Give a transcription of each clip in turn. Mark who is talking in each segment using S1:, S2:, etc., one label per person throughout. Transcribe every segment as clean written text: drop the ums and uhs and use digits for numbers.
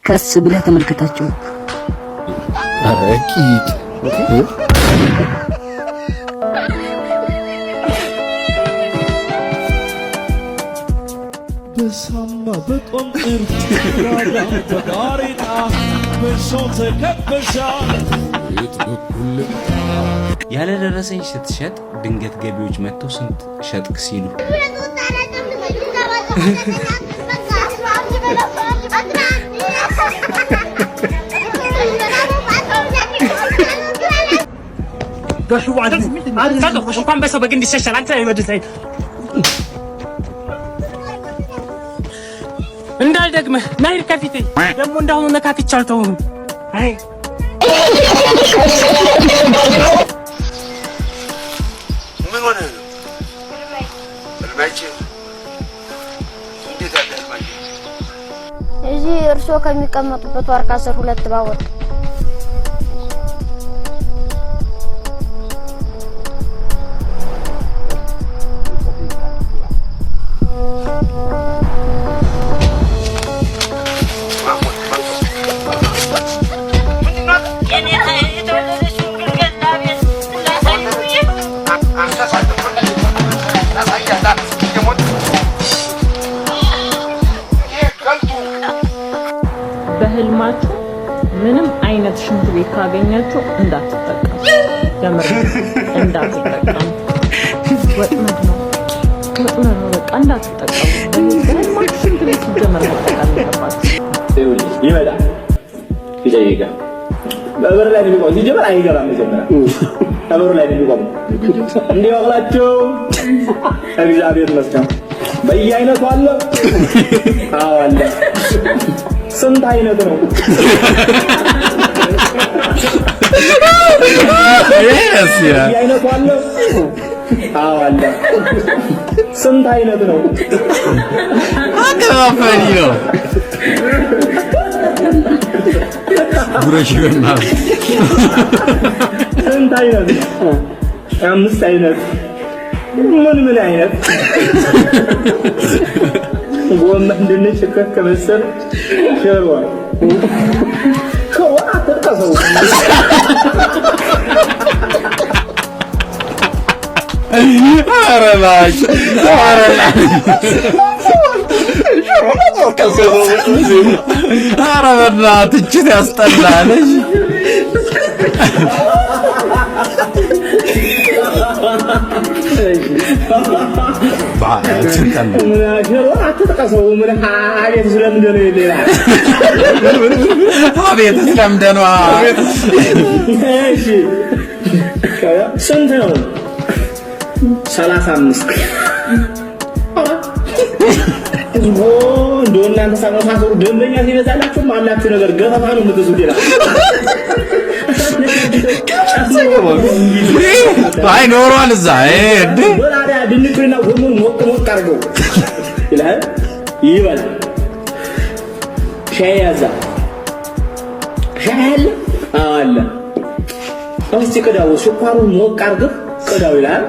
S1: ከስ ብለህ ተመልከታቸው።
S2: አረቂት
S3: በሳማ በጦም እርትራዳ በጋሪጣ በሾተ ከበሻ ይጥቁል
S4: ያለ ደረሰኝ ስትሸጥ ድንገት ገቢዎች መጥተው ስንት ሸጥክ ሲሉ
S5: ጋሽ ዋድ እንኳን በሰው በግንድ ይሸሻል። አንተ ይወድልኝ እንዳልደግመህ ናይር ከፊቴ ደግሞ እንዳሁኑ ነካክቻለሁ። አይ
S6: ምን ሆነ ነው እርማጭ እንዴት አለ እርማጭ
S7: እዚህ እርሶ ከሚቀመጡበት ዋርካ ስር ሁለት ባወጥ
S8: በህልማችሁ ምንም አይነት ሽንት ቤት ካገኛችሁ እንዳትጠቀሙ፣ የምር እንዳትጠቀሙ። ወጥመድ ነው በቃ እንዳትጠቀሙ። በህልማችሁ ሽንት ቤት ጀመር መጠቀም ያለባችሁ
S9: ይመጣል ይጠይቃል። በበር ላይ ነው ሲጀመር አይገባም። መጀመሪያ በበር ላይ ነው የሚቆመው። እንዲህ ያውላችሁ እግዚአብሔር ይመስገን። በየአይነቱ አለ። አዎ አለ። ስንት አይነት ነው? በየአይነቱ አለ። አዎ አለ። ስንት አይነት ነው?
S2: አከፋፈሪ ነው ጉረሽና
S9: ስንት አይነት ነው? አምስት አይነት። ምን አይነት ጎመን ድንች ከመሰል ሸርዋ ከዋ ተጠሰው
S2: አረላሽ ኧረ በእናትህ እችት ያስጠላለሽ። አቤት ስለምደን
S9: ስንት ነው? 35 እንደው እናንተ ሳመሳሰሩ ደንበኛ ሲበዛላችሁ አላችሁ ነገር ገፈፋ ነው የምትዙት ይላል።
S2: አይ ኖሯል እዛ እንዴ
S9: ወላዳ ድንቹና ጎመን ሞቅ ሞቅ አድርገው ይላል ይበላል። ሻይ ያዛ ሻይ አለ አለ እስቲ ቅዳው ስኳሩን ሞቅ አድርገው ቅዳው ይላል።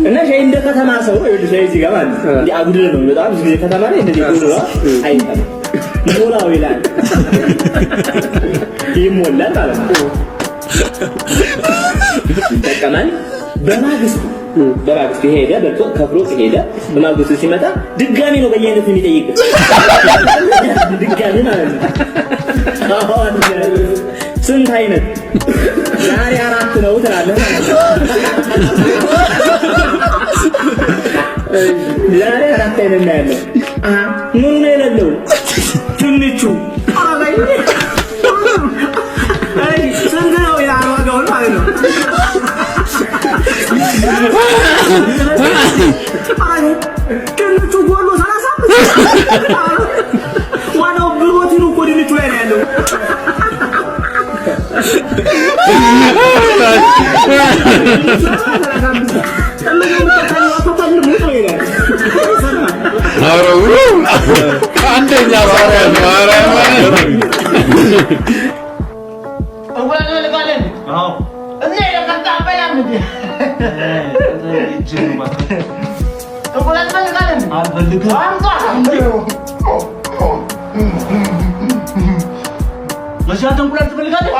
S9: እና ሻይ እንደ ከተማ ሰው ይኸውልህ ሻይ እዚህ ጋር ማለት እንዴ አጉድለ ነው በጣም ብዙ ጊዜ ከተማ ላይ እንደዚህ ጎድሎ አይጣም ሞላው ይላል ይሞላል ማለት ነው። ይጠቀማል። በማግስቱ ሄደ በልቶ ከፍሎ ሄደ። በማግስቱ ሲመጣ ድጋሚ ነው በየአይነት የሚጠይቅ ድጋሚ ማለት ነው። አሁን ስንት አይነት? ዛሬ 4 ነው ትላለህ ማለት ነው። ዛሬ 4 አይነት ነው ያለው። ምን ነው የሌለው? ትንቹ አይ ስንት ነው ያዋጋው ማለት ነው። አይ ትንቹ ጎሎ 35 ዋናው ብሮቲኑ እኮ ድንቹ ላይ ነው ያለው።
S2: አንደኛ
S3: አልፈልግም
S9: እሺ አንተ እንቁላል ትፈልጋለህ?